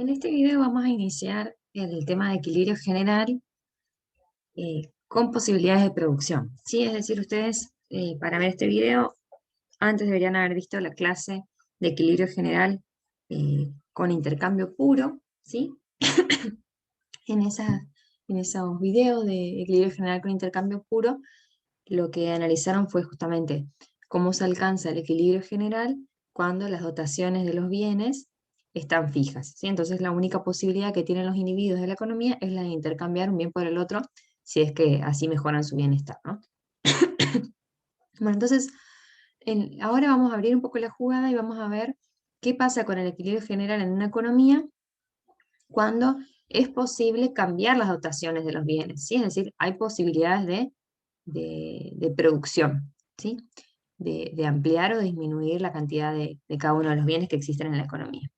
En este video vamos a iniciar el tema de equilibrio general con posibilidades de producción. ¿Sí? Es decir, ustedes para ver este video antes deberían haber visto la clase de equilibrio general con intercambio puro, ¿sí? En esos videos de equilibrio general con intercambio puro, lo que analizaron fue justamente cómo se alcanza el equilibrio general cuando las dotaciones de los bienes están fijas, ¿sí? Entonces la única posibilidad que tienen los individuos de la economía es la de intercambiar un bien por el otro, si es que así mejoran su bienestar, ¿no? Bueno, entonces ahora vamos a abrir un poco la jugada y vamos a ver qué pasa con el equilibrio general en una economía cuando es posible cambiar las dotaciones de los bienes, ¿sí? Es decir, hay posibilidades de producción, ¿sí? De ampliar o disminuir la cantidad de cada uno de los bienes que existen en la economía.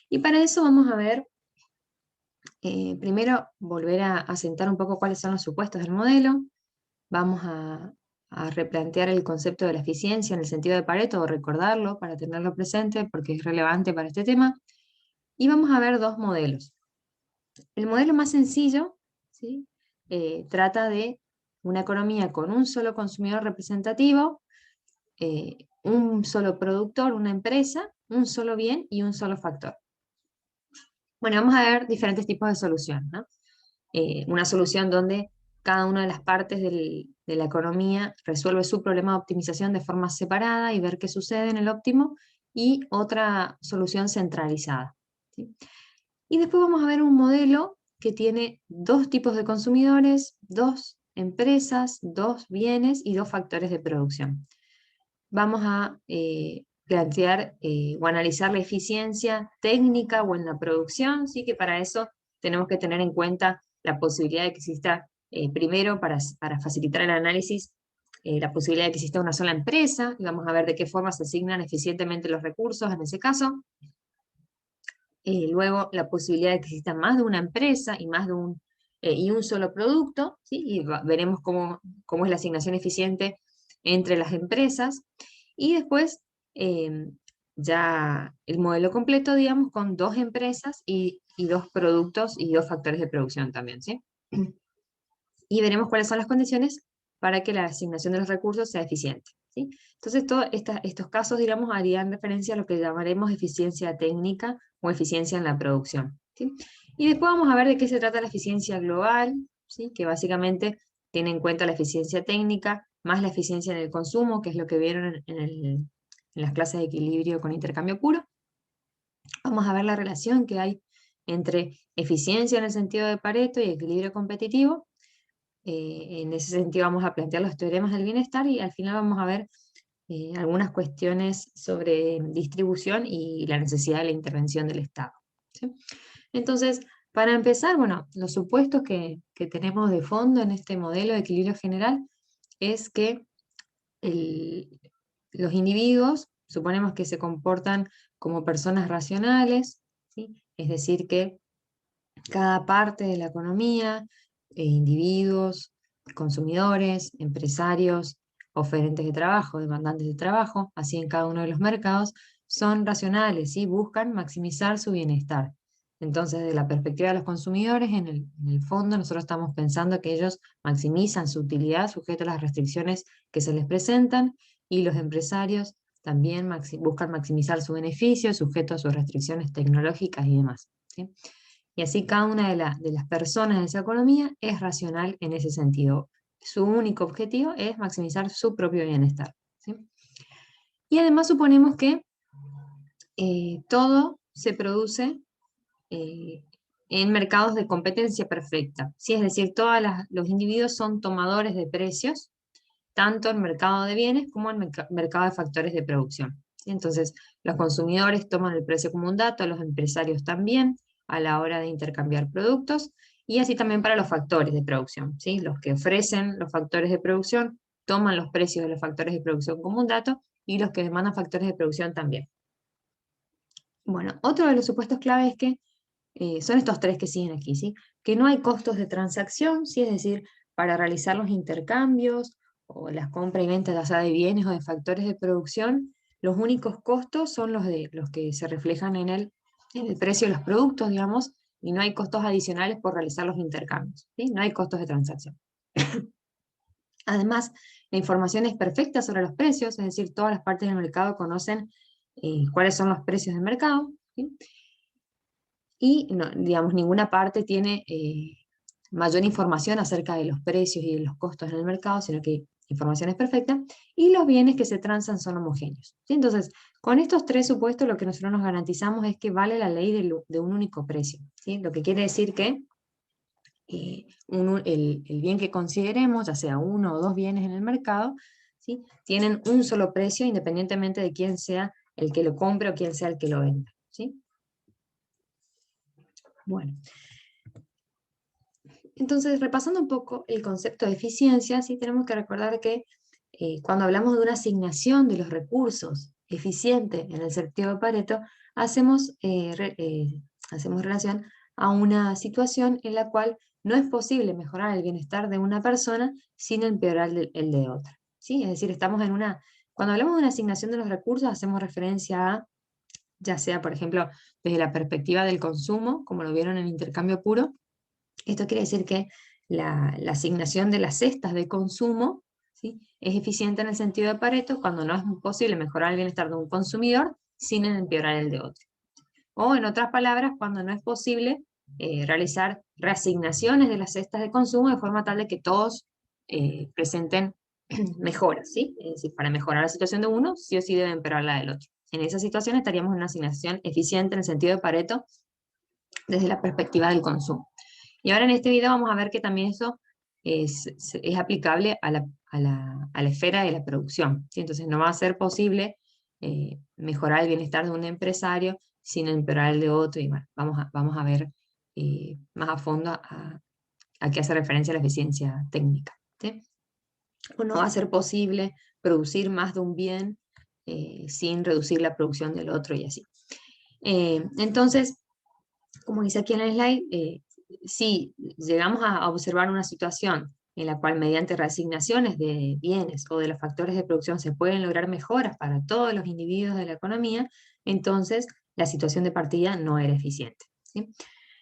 Y para eso vamos a ver, primero volver a sentar un poco cuáles son los supuestos del modelo, vamos a replantear el concepto de la eficiencia en el sentido de Pareto, o recordarlo para tenerlo presente porque es relevante para este tema, y vamos a ver dos modelos. El modelo más sencillo, ¿sí? Trata de una economía con un solo consumidor representativo, un solo productor, una empresa, un solo bien y un solo factor. Bueno, vamos a ver diferentes tipos de solución, ¿no? Una solución donde cada una de las partes de la economía resuelve su problema de optimización de forma separada y ver qué sucede en el óptimo, y otra solución centralizada, ¿sí? Y después vamos a ver un modelo que tiene dos tipos de consumidores, dos empresas, dos bienes y dos factores de producción. Vamos a plantear o analizar la eficiencia técnica o en la producción, ¿sí? Que para eso tenemos que tener en cuenta la posibilidad de que exista, primero, para facilitar el análisis, la posibilidad de que exista una sola empresa, y vamos a ver de qué forma se asignan eficientemente los recursos en ese caso. Luego, la posibilidad de que exista más de una empresa y y un solo producto, ¿sí? Y veremos cómo es la asignación eficiente entre las empresas. Y después, ya el modelo completo, digamos, con dos empresas y dos productos y dos factores de producción también, ¿sí? Y veremos cuáles son las condiciones para que la asignación de los recursos sea eficiente, ¿sí? Entonces, todos estos casos, digamos, harían referencia a lo que llamaremos eficiencia técnica o eficiencia en la producción, ¿sí? Y después vamos a ver de qué se trata la eficiencia global, ¿sí? Que básicamente tiene en cuenta la eficiencia técnica más la eficiencia en el consumo, que es lo que vieron en las clases de equilibrio con intercambio puro. Vamos a ver la relación que hay entre eficiencia en el sentido de Pareto y equilibrio competitivo. En ese sentido vamos a plantear los teoremas del bienestar y al final vamos a ver algunas cuestiones sobre distribución y la necesidad de la intervención del Estado, ¿sí? Entonces, para empezar, bueno, los supuestos que tenemos de fondo en este modelo de equilibrio general es que el- los individuos suponemos que se comportan como personas racionales, ¿sí? Es decir, que cada parte de la economía, individuos, consumidores, empresarios, oferentes de trabajo, demandantes de trabajo, así en cada uno de los mercados, son racionales y buscan maximizar su bienestar. Entonces, desde la perspectiva de los consumidores, en el fondo nosotros estamos pensando que ellos maximizan su utilidad sujeto a las restricciones que se les presentan, y los empresarios también buscan maximizar su beneficio sujeto a sus restricciones tecnológicas y demás, ¿sí? Y así cada una de las personas de esa economía es racional en ese sentido. Su único objetivo es maximizar su propio bienestar, ¿sí? Y además suponemos que todo se produce eh, en mercados de competencia perfecta, ¿sí? Es decir, los individuos son tomadores de precios, tanto en mercado de bienes como en mercado de factores de producción, ¿sí? Entonces, los consumidores toman el precio como un dato, los empresarios también, a la hora de intercambiar productos, y así también para los factores de producción, ¿sí? Los que ofrecen los factores de producción toman los precios de los factores de producción como un dato, y los que demandan factores de producción también. Bueno, otro de los supuestos clave es que son estos tres que siguen aquí, ¿sí? Que no hay costos de transacción, ¿sí? Es decir, para realizar los intercambios o las compras y ventas, ya sea de bienes o de factores de producción, los únicos costos son los que se reflejan en el precio de los productos, digamos, y no hay costos adicionales por realizar los intercambios, ¿sí? No hay costos de transacción. Además, la información es perfecta sobre los precios, es decir, todas las partes del mercado conocen cuáles son los precios del mercado, ¿sí? Y, no, digamos, ninguna parte tiene mayor información acerca de los precios y de los costos en el mercado, sino que información es perfecta, y los bienes que se transan son homogéneos, ¿sí? Entonces, con estos tres supuestos, lo que nosotros nos garantizamos es que vale la ley de un único precio, ¿sí? Lo que quiere decir que el bien que consideremos, ya sea uno o dos bienes en el mercado, ¿sí? Tienen un solo precio independientemente de quién sea el que lo compre o quién sea el que lo venda, ¿sí? Bueno, entonces repasando un poco el concepto de eficiencia, ¿sí? Tenemos que recordar que cuando hablamos de una asignación de los recursos eficiente en el sentido de Pareto, hacemos relación a una situación en la cual no es posible mejorar el bienestar de una persona sin empeorar el de otra, ¿sí? Es decir, cuando hablamos de una asignación de los recursos, hacemos referencia a, ya sea, por ejemplo, desde la perspectiva del consumo, como lo vieron en intercambio puro. Esto quiere decir que la asignación de las cestas de consumo, ¿sí? Es eficiente en el sentido de Pareto cuando no es posible mejorar el bienestar de un consumidor sin empeorar el de otro. O en otras palabras, cuando no es posible realizar reasignaciones de las cestas de consumo de forma tal de que todos presenten mejoras, ¿sí? Es decir, para mejorar la situación de uno, sí o sí debe empeorar la del otro. En esa situación estaríamos en una asignación eficiente en el sentido de Pareto desde la perspectiva del consumo. Y ahora en este video vamos a ver que también eso es aplicable a la esfera de la producción, ¿sí? Entonces no va a ser posible mejorar el bienestar de un empresario sin empeorar el de otro. Y bueno, vamos a ver más a fondo a qué hace referencia la eficiencia técnica, ¿sí? O no va a ser posible producir más de un bien sin reducir la producción del otro y así. Entonces, como dice aquí en el slide, si llegamos a observar una situación en la cual mediante reasignaciones de bienes o de los factores de producción se pueden lograr mejoras para todos los individuos de la economía, entonces la situación de partida no era eficiente, ¿sí?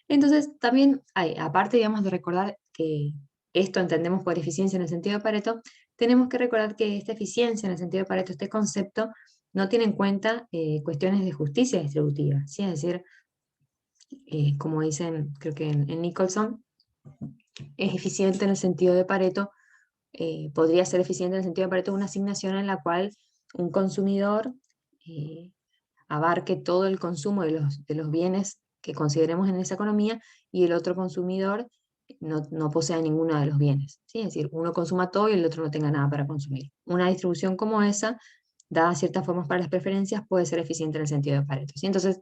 Entonces, también, aparte, digamos, de recordar que esto entendemos por eficiencia en el sentido de Pareto, tenemos que recordar que esta eficiencia en el sentido de Pareto, este concepto, no tiene en cuenta cuestiones de justicia distributiva, ¿sí? Es decir, como dicen, creo que en Nicholson, es eficiente en el sentido de Pareto, podría ser eficiente en el sentido de Pareto una asignación en la cual un consumidor eh, abarque todo el consumo de los bienes que consideremos en esa economía y el otro consumidor no posea ninguno de los bienes, ¿sí? Es decir, uno consuma todo y el otro no tenga nada para consumir. Una distribución como esa, dada ciertas formas para las preferencias, puede ser eficiente en el sentido de Pareto, ¿sí? Entonces,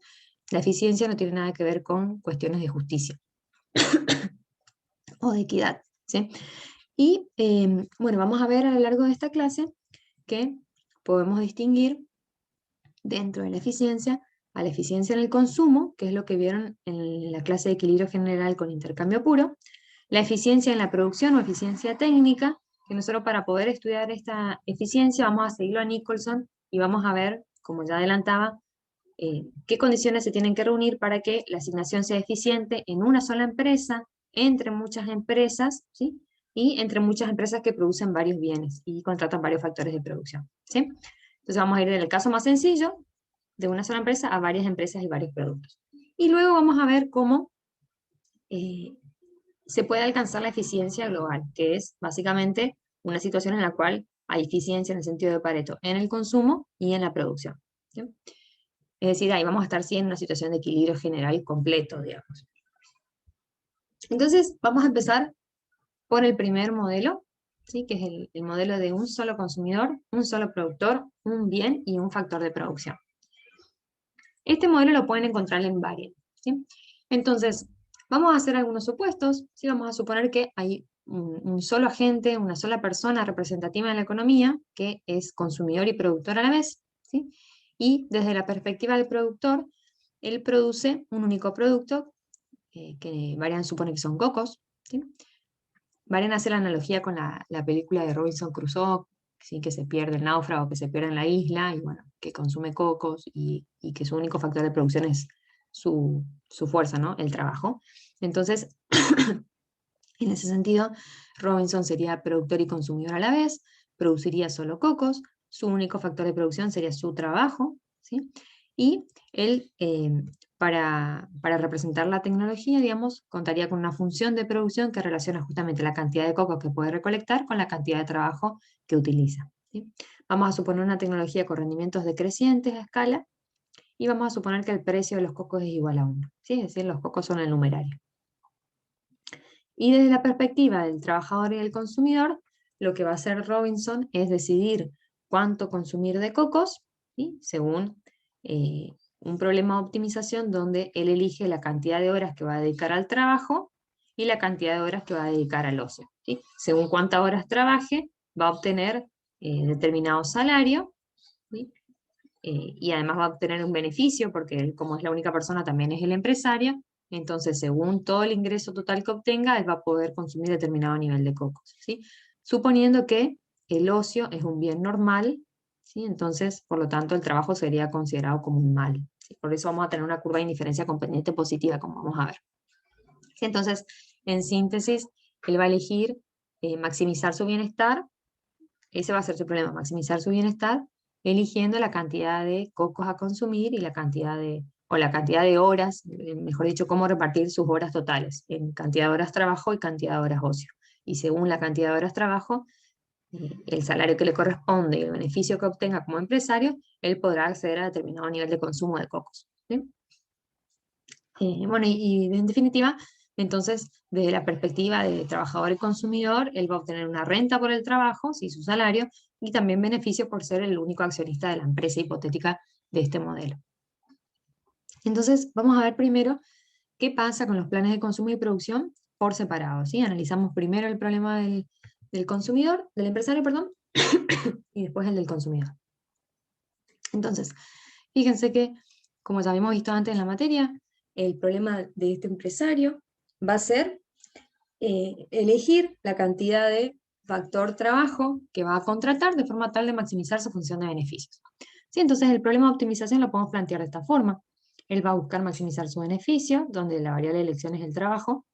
la eficiencia no tiene nada que ver con cuestiones de justicia o de equidad, ¿sí? Y bueno, vamos a ver a lo largo de esta clase que podemos distinguir dentro de la eficiencia a la eficiencia en el consumo, que es lo que vieron en la clase de equilibrio general con intercambio puro, la eficiencia en la producción o eficiencia técnica, que nosotros para poder estudiar esta eficiencia vamos a seguirlo a Nicholson y vamos a ver, como ya adelantaba, qué condiciones se tienen que reunir para que la asignación sea eficiente en una sola empresa, entre muchas empresas, ¿sí? Y entre muchas empresas que producen varios bienes y contratan varios factores de producción, ¿sí? Entonces vamos a ir del caso más sencillo, de una sola empresa a varias empresas y varios productos. Y luego vamos a ver cómo eh, se puede alcanzar la eficiencia global, que es básicamente una situación en la cual hay eficiencia en el sentido de Pareto en el consumo y en la producción, ¿sí? Es decir, ahí vamos a estar sí en una situación de equilibrio general completo, digamos. Entonces, vamos a empezar por el primer modelo, ¿sí? Que es el modelo de un solo consumidor, un solo productor, un bien y un factor de producción. Este modelo lo pueden encontrar en varias, ¿sí? Entonces, vamos a hacer algunos supuestos, ¿sí? Vamos a suponer que hay un solo agente, una sola persona representativa en la economía, que es consumidor y productor a la vez, ¿sí? Y desde la perspectiva del productor, él produce un único producto, que Marian supone que son cocos, ¿sí? Marian hace la analogía con la película de Robinson Crusoe, ¿sí? Que se pierde el náufrago, que se pierde en la isla, y bueno, que consume cocos y que su único factor de producción es su fuerza, ¿no? El trabajo. Entonces, en ese sentido, Robinson sería productor y consumidor a la vez, produciría solo cocos, su único factor de producción sería su trabajo, ¿sí? Y él, para representar la tecnología, digamos, contaría con una función de producción que relaciona justamente la cantidad de cocos que puede recolectar con la cantidad de trabajo que utiliza, ¿sí? Vamos a suponer una tecnología con rendimientos decrecientes a escala, y vamos a suponer que el precio de los cocos es igual a 1, ¿sí? Es decir, los cocos son el numerario. Y desde la perspectiva del trabajador y del consumidor, lo que va a hacer Robinson es decidir cuánto consumir de cocos, ¿sí? Según un problema de optimización donde él elige la cantidad de horas que va a dedicar al trabajo y la cantidad de horas que va a dedicar al ocio, ¿sí? Según cuántas horas trabaje, va a obtener determinado salario, ¿sí? Y además va a obtener un beneficio porque él, como es la única persona, también es el empresario. Entonces, según todo el ingreso total que obtenga, él va a poder consumir determinado nivel de cocos, ¿sí? Suponiendo que el ocio es un bien normal, ¿sí? Entonces, por lo tanto, el trabajo sería considerado como un mal, ¿sí? Por eso vamos a tener una curva de indiferencia con pendiente positiva, como vamos a ver. ¿Sí? Entonces, en síntesis, él va a elegir maximizar su bienestar. Ese va a ser su problema, maximizar su bienestar, eligiendo la cantidad de cocos a consumir y la cantidad o la cantidad de horas, mejor dicho, cómo repartir sus horas totales, en cantidad de horas trabajo y cantidad de horas ocio. Y según la cantidad de horas trabajo, el salario que le corresponde y el beneficio que obtenga como empresario, él podrá acceder a determinado nivel de consumo de cocos, ¿sí? Bueno, y en definitiva, entonces, desde la perspectiva de trabajador y consumidor, él va a obtener una renta por el trabajo, sí, su salario, y también beneficio por ser el único accionista de la empresa hipotética de este modelo. Entonces, vamos a ver primero qué pasa con los planes de consumo y producción por separado, ¿sí? Analizamos primero el problema del consumidor, del empresario, perdón, y después el del consumidor. Entonces, fíjense que, como ya habíamos visto antes en la materia, el problema de este empresario va a ser elegir la cantidad de factor trabajo que va a contratar de forma tal de maximizar su función de beneficios. ¿Sí? Entonces, el problema de optimización lo podemos plantear de esta forma. Él va a buscar maximizar su beneficio, donde la variable de elección es el trabajo,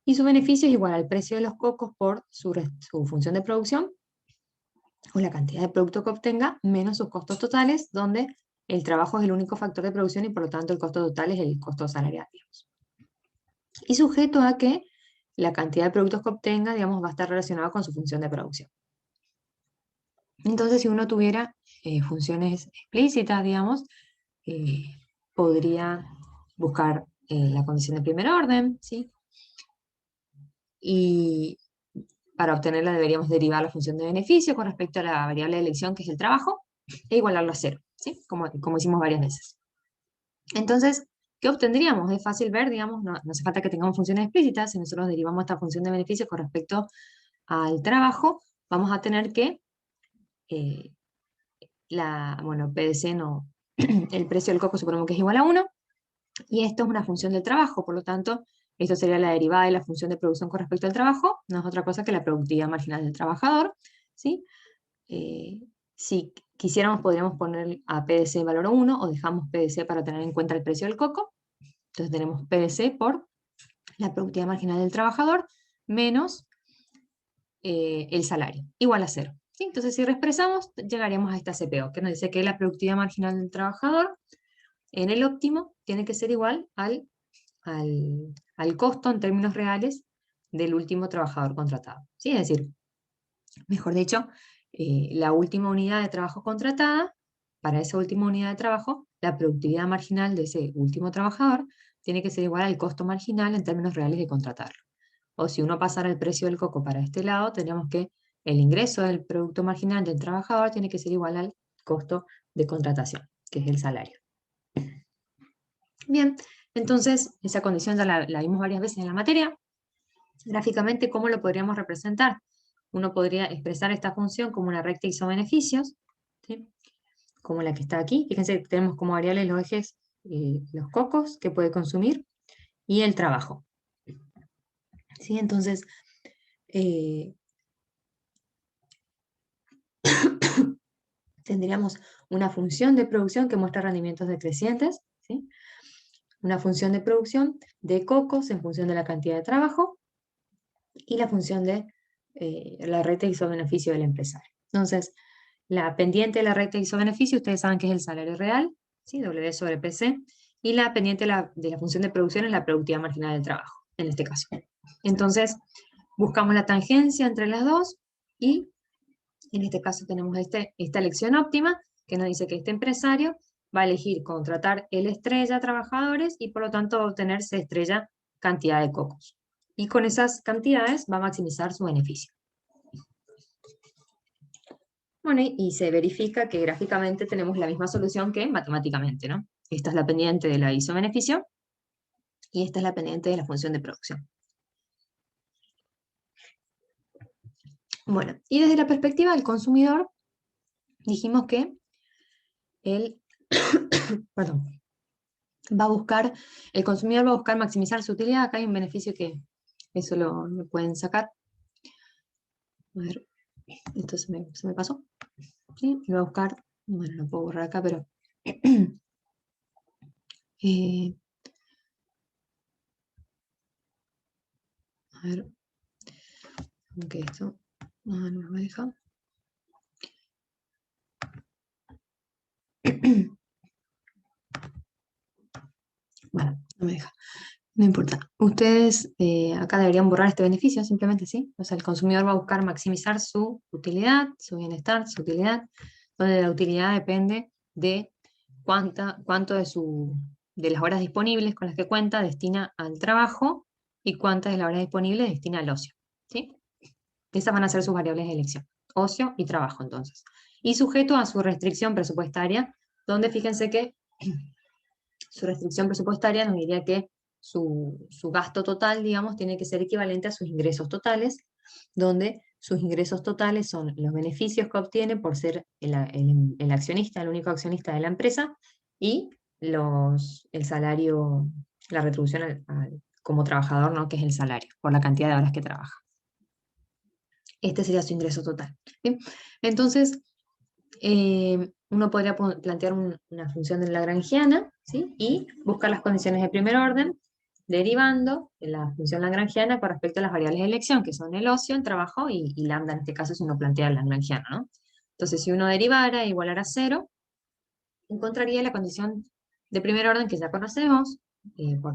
y su beneficio es igual al precio de los cocos por su función de producción, o la cantidad de producto que obtenga, menos sus costos totales, donde el trabajo es el único factor de producción y por lo tanto el costo total es el costo salarial, digamos. Y sujeto a que la cantidad de productos que obtenga, digamos, va a estar relacionado con su función de producción. Entonces, si uno tuviera funciones explícitas, digamos, podría buscar la condición de primer orden, ¿sí? Y para obtenerla deberíamos derivar la función de beneficio con respecto a la variable de elección, que es el trabajo, e igualarlo a 0, ¿sí? Como hicimos varias veces. Entonces, ¿qué obtendríamos? Es fácil ver, digamos, no hace falta que tengamos funciones explícitas. Si nosotros derivamos esta función de beneficio con respecto al trabajo, vamos a tener que, bueno, PDC no, el precio del coco suponemos que es igual a 1, y esto es una función del trabajo, por lo tanto, esto sería la derivada de la función de producción con respecto al trabajo, no es otra cosa que la productividad marginal del trabajador, ¿sí? Si quisiéramos, podríamos poner a PDC valor 1, o dejamos PDC para tener en cuenta el precio del coco. Entonces tenemos PDC por la productividad marginal del trabajador menos el salario, igual a 0. ¿Sí? Entonces, si reexpresamos, llegaríamos a esta CPO, que nos dice que la productividad marginal del trabajador en el óptimo tiene que ser igual al costo en términos reales del último trabajador contratado. ¿Sí? Es decir, mejor dicho, la última unidad de trabajo contratada, para esa última unidad de trabajo, la productividad marginal de ese último trabajador tiene que ser igual al costo marginal en términos reales de contratarlo. O si uno pasara el precio del coco para este lado, tendríamos que el ingreso del producto marginal del trabajador tiene que ser igual al costo de contratación, que es el salario. Bien, entonces esa condición ya la vimos varias veces en la materia. Gráficamente, ¿cómo lo podríamos representar? Uno podría expresar esta función como una recta isobeneficios, ¿sí? Como la que está aquí. Fíjense que tenemos como variables los ejes, los cocos que puede consumir y el trabajo. ¿Sí? Entonces, tendríamos una función de producción que muestra rendimientos decrecientes, ¿sí? una función de producción de cocos en función de la cantidad de trabajo y la función de la recta isobeneficio del empresario. Entonces, la pendiente de la recta isobeneficio, ustedes saben que es el salario real, ¿sí? W sobre PC, y la pendiente de la función de producción es la productividad marginal del trabajo, en este caso. Entonces, buscamos la tangencia entre las dos, y en este caso tenemos esta elección óptima, que nos dice que este empresario va a elegir contratar el estrella trabajadores y por lo tanto obtener C estrella cantidad de cocos. Y con esas cantidades va a maximizar su beneficio. Bueno, y se verifica que gráficamente tenemos la misma solución que matemáticamente, ¿no? Esta es la pendiente de la isobeneficio y esta es la pendiente de la función de producción. Bueno, y desde la perspectiva del consumidor, dijimos que él, perdón, el consumidor va a buscar maximizar su utilidad. Acá hay un beneficio que eso lo pueden sacar. A ver, esto se me pasó. ¿Sí? Y va a buscar, bueno, lo puedo borrar acá, pero a ver, aunque esto no me deja. Bueno, no me deja. No importa. Ustedes acá deberían borrar este beneficio, simplemente, ¿sí? O sea, el consumidor va a buscar maximizar su utilidad, su bienestar, su utilidad, donde la utilidad depende de cuánto de las horas disponibles con las que cuenta destina al trabajo y cuántas de las horas disponibles destina al ocio, ¿sí? Esas van a ser sus variables de elección. Ocio y trabajo, entonces. Y sujeto a su restricción presupuestaria, donde fíjense que su restricción presupuestaria nos diría que su gasto total, digamos, tiene que ser equivalente a sus ingresos totales, donde sus ingresos totales son los beneficios que obtiene por ser el accionista, el único accionista de la empresa, y el salario, la retribución como trabajador, ¿no? Que es el salario, por la cantidad de horas que trabaja. Este sería su ingreso total. ¿Bien? Entonces, uno podría plantear una función de lagrangiana, ¿sí? Y buscar las condiciones de primer orden, derivando de la función lagrangiana con respecto a las variables de elección, que son el ocio, el trabajo y lambda, en este caso, si uno plantea el lagrangiano, ¿no? Entonces, si uno derivara e igualara a 0, encontraría la condición de primer orden que ya conocemos, por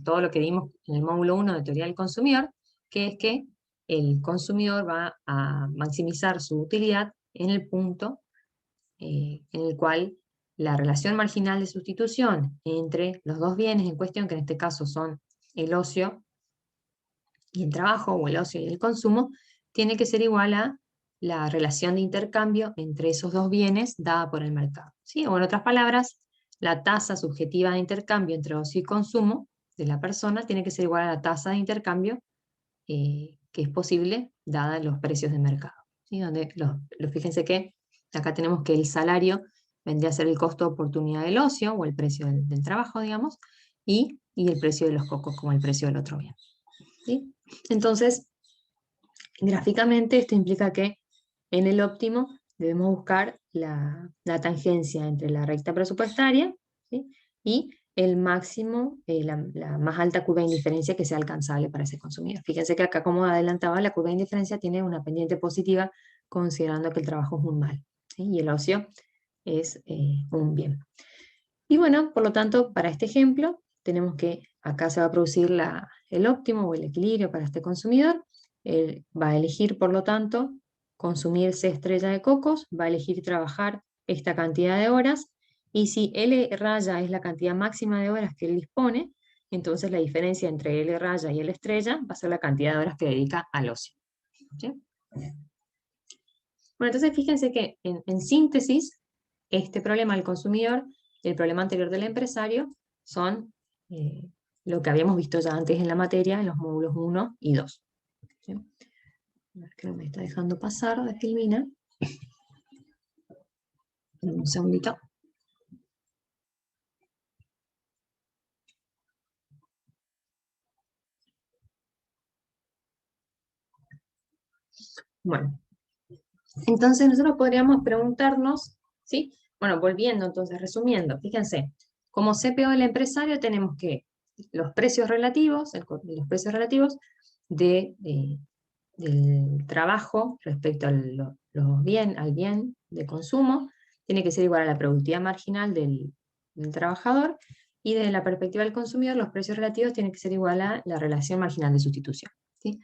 todo lo que vimos en el módulo 1 de teoría del consumidor, que es que el consumidor va a maximizar su utilidad en el punto en el cual la relación marginal de sustitución entre los dos bienes en cuestión, que en este caso son el ocio y el trabajo, o el ocio y el consumo, tiene que ser igual a la relación de intercambio entre esos dos bienes dada por el mercado, ¿sí? O en otras palabras, la tasa subjetiva de intercambio entre ocio y consumo de la persona tiene que ser igual a la tasa de intercambio que es posible dada los precios de mercado, ¿sí? Donde fíjense que acá tenemos que el salario vendría a ser el costo de oportunidad del ocio, o el precio del trabajo, digamos, y el precio de los cocos como el precio del otro bien, ¿sí? Entonces, gráficamente esto implica que en el óptimo debemos buscar la tangencia entre la recta presupuestaria, ¿sí? Y el máximo, la más alta curva de indiferencia que sea alcanzable para ese consumidor. Fíjense que acá, como adelantaba, la curva de indiferencia tiene una pendiente positiva considerando que el trabajo es un mal, ¿sí? Y el ocio es un bien. Y bueno, por lo tanto, para este ejemplo, tenemos que acá se va a producir el óptimo o el equilibrio para este consumidor. Él va a elegir, por lo tanto, consumir C estrella de cocos, va a elegir trabajar esta cantidad de horas, y si L raya es la cantidad máxima de horas que él dispone, entonces la diferencia entre L raya y L estrella va a ser la cantidad de horas que dedica al ocio, ¿sí? Bueno, entonces fíjense que en síntesis, este problema del consumidor y el problema anterior del empresario son lo que habíamos visto ya antes en la materia, en los módulos 1 y 2. ¿Sí? A ver, que no me está dejando pasar de Filmina. Un segundito. Bueno, entonces nosotros podríamos preguntarnos, ¿sí? Bueno, volviendo entonces, resumiendo, fíjense, Como CPO del empresario tenemos que los precios relativos, del trabajo respecto al bien de consumo, tiene que ser igual a la productividad marginal del trabajador, y desde la perspectiva del consumidor, los precios relativos tienen que ser igual a la relación marginal de sustitución, ¿sí?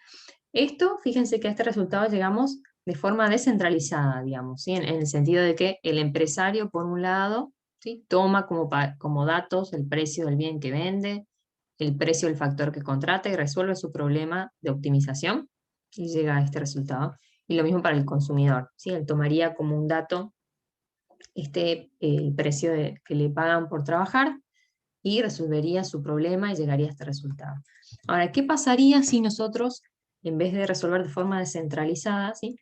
Esto, fíjense que a este resultado llegamos de forma descentralizada, digamos, ¿sí? En el sentido de que el empresario, por un lado, ¿sí?, toma como datos el precio del bien que vende, el precio del factor que contrata y resuelve su problema de optimización y llega a este resultado. Y lo mismo para el consumidor, ¿sí? Él tomaría como un dato el precio que le pagan por trabajar y resolvería su problema y llegaría a este resultado. Ahora, ¿qué pasaría si nosotros, en vez de resolver de forma descentralizada, ¿sí?,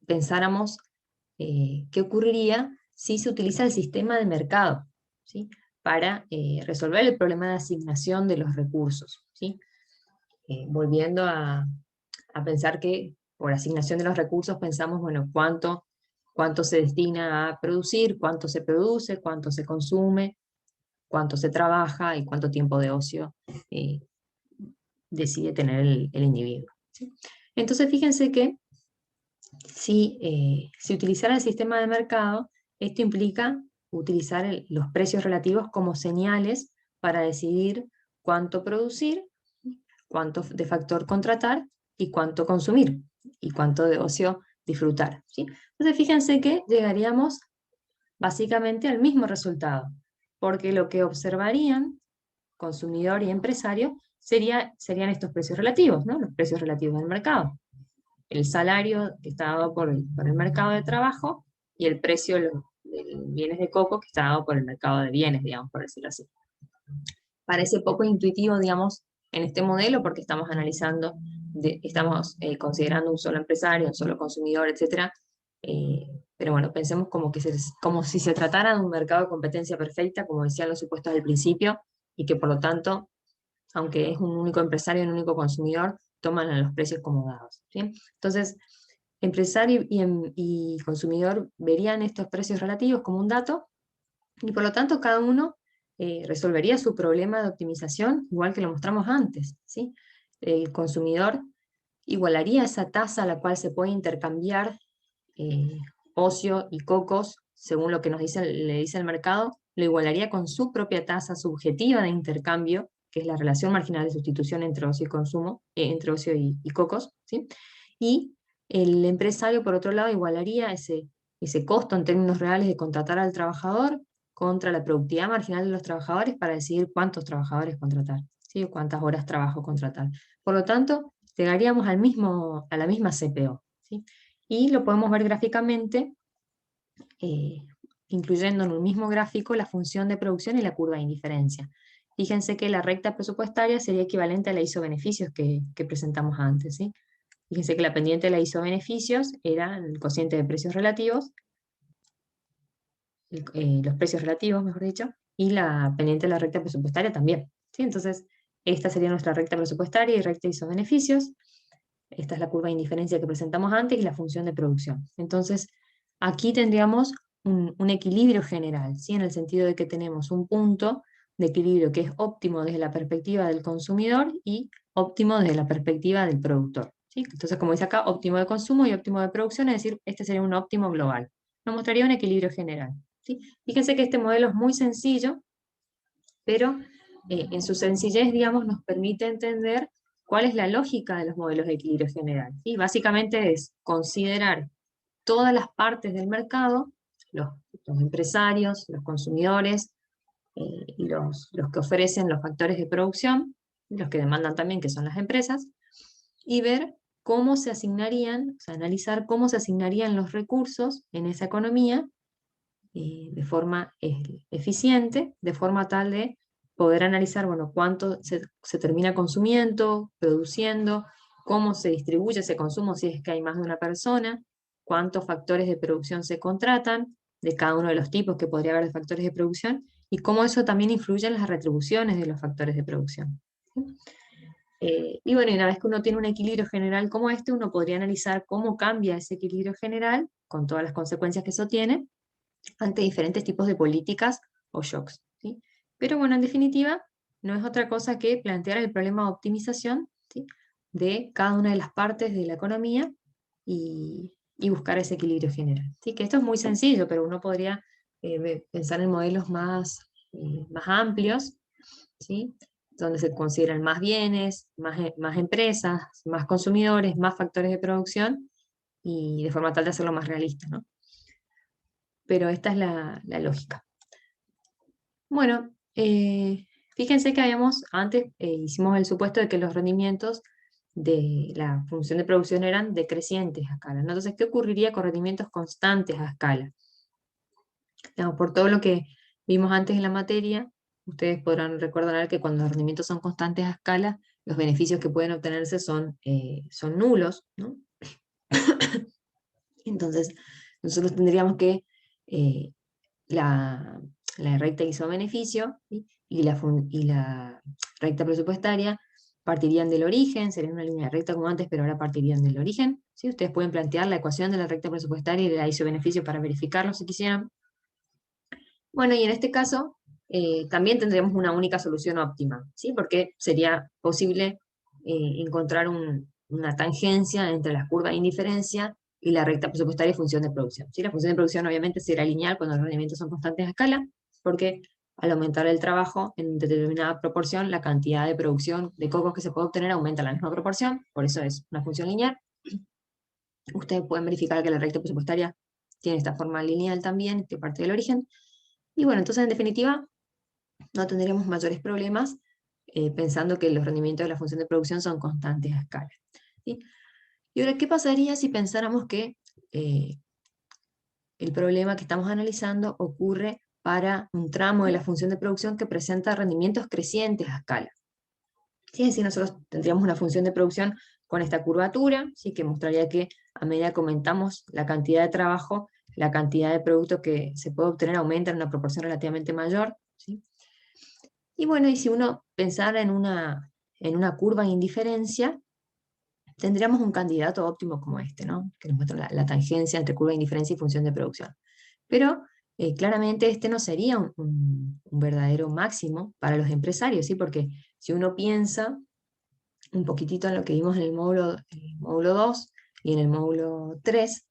pensáramos qué ocurriría si se utiliza el sistema de mercado, ¿sí?, para resolver el problema de asignación de los recursos, ¿sí? Volviendo a pensar que por asignación de los recursos pensamos, bueno, cuánto se destina a producir, cuánto se produce, cuánto se consume, cuánto se trabaja y cuánto tiempo de ocio eh, decide tener el individuo, ¿sí? Entonces fíjense que si utilizara el sistema de mercado, esto implica utilizar los precios relativos como señales para decidir cuánto producir, cuánto de factor contratar y cuánto consumir y cuánto de ocio disfrutar, ¿sí? Entonces fíjense que llegaríamos básicamente al mismo resultado, porque lo que observarían consumidor y empresario serían estos precios relativos, ¿no? Los precios relativos del mercado. El salario que está dado por el mercado de trabajo y el precio de los bienes de coco que está dado por el mercado de bienes, digamos, por decirlo así. Parece poco intuitivo, digamos, en este modelo porque estamos analizando, estamos considerando un solo empresario, un solo consumidor, etc. Pero bueno, pensemos como si se tratara de un mercado de competencia perfecta, como decían los supuestos al principio, y que por lo tanto, aunque es un único empresario y un único consumidor, toman a los precios como dados, ¿sí? Entonces, empresario y consumidor verían estos precios relativos como un dato, y por lo tanto cada uno resolvería su problema de optimización igual que lo mostramos antes, ¿sí? El consumidor igualaría esa tasa a la cual se puede intercambiar eh, ocio y cocos, según lo que le dice el mercado, lo igualaría con su propia tasa subjetiva de intercambio, que es la relación marginal de sustitución entre ocio y consumo, entre ocio y cocos, ¿sí? Y el empresario, por otro lado, igualaría ese costo en términos reales de contratar al trabajador contra la productividad marginal de los trabajadores para decidir cuántos trabajadores contratar, ¿sí?, o cuántas horas trabajo contratar. Por lo tanto, llegaríamos a la misma CPO, ¿sí? Y lo podemos ver gráficamente, incluyendo en un mismo gráfico la función de producción y la curva de indiferencia. Fíjense que la recta presupuestaria sería equivalente a la isobeneficios que presentamos antes, ¿sí? Fíjense que la pendiente de la isobeneficios era el cociente de precios relativos, los precios relativos, mejor dicho, y la pendiente de la recta presupuestaria también, ¿sí? Entonces, esta sería nuestra recta presupuestaria y recta isobeneficios. Esta es la curva de indiferencia que presentamos antes y la función de producción. Entonces, aquí tendríamos un equilibrio general, ¿sí?, en el sentido de que tenemos un punto de equilibrio que es óptimo desde la perspectiva del consumidor y óptimo desde la perspectiva del productor, ¿sí? Entonces, como dice acá, óptimo de consumo y óptimo de producción, es decir, este sería un óptimo global. Nos mostraría un equilibrio general, ¿sí? Fíjense que este modelo es muy sencillo, pero en su sencillez, digamos, nos permite entender cuál es la lógica de los modelos de equilibrio general, ¿sí? Básicamente es considerar todas las partes del mercado, los, los empresarios, los consumidores, y los que ofrecen los factores de producción, los que demandan también, que son las empresas, y ver cómo se asignarían, o sea, analizar cómo se asignarían los recursos en esa economía de forma eficiente, de forma tal de poder analizar, bueno, cuánto se termina consumiendo, produciendo, cómo se distribuye ese consumo si es que hay más de una persona, cuántos factores de producción se contratan, de cada uno de los tipos que podría haber de factores de producción, y cómo eso también influye en las retribuciones de los factores de producción. ¿Sí? Y bueno, una vez que uno tiene un equilibrio general como este, uno podría analizar cómo cambia ese equilibrio general, con todas las consecuencias que eso tiene, ante diferentes tipos de políticas o shocks, ¿sí? Pero bueno, en definitiva, no es otra cosa que plantear el problema de optimización, ¿sí?, de cada una de las partes de la economía y buscar ese equilibrio general, ¿sí? Que esto es muy sencillo, pero uno podría pensar en modelos más amplios, ¿sí?, donde se consideran más bienes, más empresas, más consumidores, más factores de producción, y de forma tal de hacerlo más realista, ¿no? Pero esta es la lógica. Bueno, fíjense que antes hicimos el supuesto de que los rendimientos de la función de producción eran decrecientes a escala, ¿no? Entonces, ¿qué ocurriría con rendimientos constantes a escala? Digamos, por todo lo que vimos antes en la materia, ustedes podrán recordar que cuando los rendimientos son constantes a escala, los beneficios que pueden obtenerse son nulos, ¿no? Entonces, nosotros tendríamos que eh, la, la recta iso-beneficio, ¿sí?, y la recta presupuestaria partirían del origen, sería una línea recta como antes, pero ahora partirían del origen, ¿sí? Ustedes pueden plantear la ecuación de la recta presupuestaria y de la iso-beneficio para verificarlo si quisieran. Bueno, y en este caso también tendremos una única solución óptima, ¿sí? Porque sería posible encontrar una tangencia entre la curva de indiferencia y la recta presupuestaria y función de producción, ¿sí? La función de producción obviamente será lineal cuando los rendimientos son constantes a escala, porque al aumentar el trabajo en determinada proporción, la cantidad de producción de cocos que se puede obtener aumenta en la misma proporción, por eso es una función lineal. Ustedes pueden verificar que la recta presupuestaria tiene esta forma lineal también, que parte del origen. Y bueno, entonces en definitiva no tendríamos mayores problemas pensando que los rendimientos de la función de producción son constantes a escala, ¿sí? Y ahora, ¿qué pasaría si pensáramos que eh, el problema que estamos analizando ocurre para un tramo de la función de producción que presenta rendimientos crecientes a escala? ¿Sí? Es decir, nosotros tendríamos una función de producción con esta curvatura, ¿sí?, que mostraría que a medida que aumentamos la cantidad de trabajo, la cantidad de producto que se puede obtener aumenta en una proporción relativamente mayor, ¿sí? Y bueno, y si uno pensara en una curva de indiferencia, tendríamos un candidato óptimo como este, ¿no?, que nos muestra la tangencia entre curva de indiferencia y función de producción. Pero claramente este no sería un verdadero máximo para los empresarios, ¿sí? Porque si uno piensa un poquitito en lo que vimos en el módulo 2 y en el módulo 3,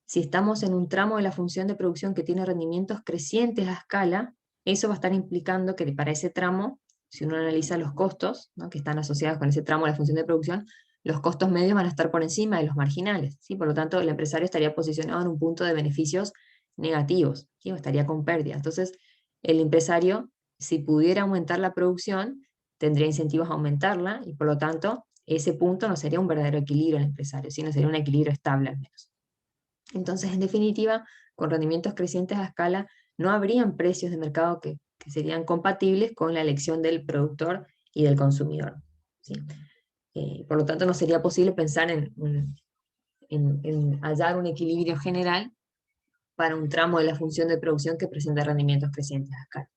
si estamos en un tramo de la función de producción que tiene rendimientos crecientes a escala, eso va a estar implicando que para ese tramo, si uno analiza los costos, ¿no?, que están asociados con ese tramo de la función de producción, los costos medios van a estar por encima de los marginales, ¿sí? Por lo tanto, el empresario estaría posicionado en un punto de beneficios negativos, ¿sí?, o estaría con pérdida. Entonces, el empresario, si pudiera aumentar la producción, tendría incentivos a aumentarla, y por lo tanto, ese punto no sería un verdadero equilibrio en el empresario, sino sería un equilibrio estable al menos. Entonces, en definitiva, con rendimientos crecientes a escala, no habrían precios de mercado que serían compatibles con la elección del productor y del consumidor, ¿sí? Por lo tanto, no sería posible pensar en hallar un equilibrio general para un tramo de la función de producción que presenta rendimientos crecientes a escala.